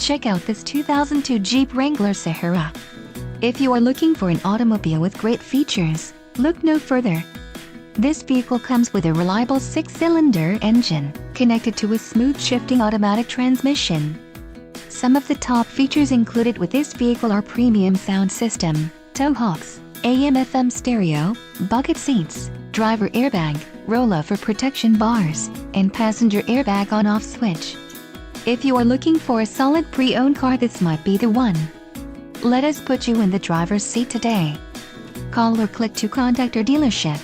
check out this 2002 Jeep Wrangler Sahara. If you are looking for an automobile with great features, look no further. This vehicle comes with a reliable 6-cylinder engine, connected to a smooth shifting automatic transmission. Some of the top features included with this vehicle are premium sound system, tow hooks, AM/FM stereo, bucket seats, driver airbag, roll-up for protection bars, and passenger airbag on-off switch. If you are looking for a solid pre-owned car, this might be the one. Let us put you in the driver's seat today. Call or click to contact our dealership.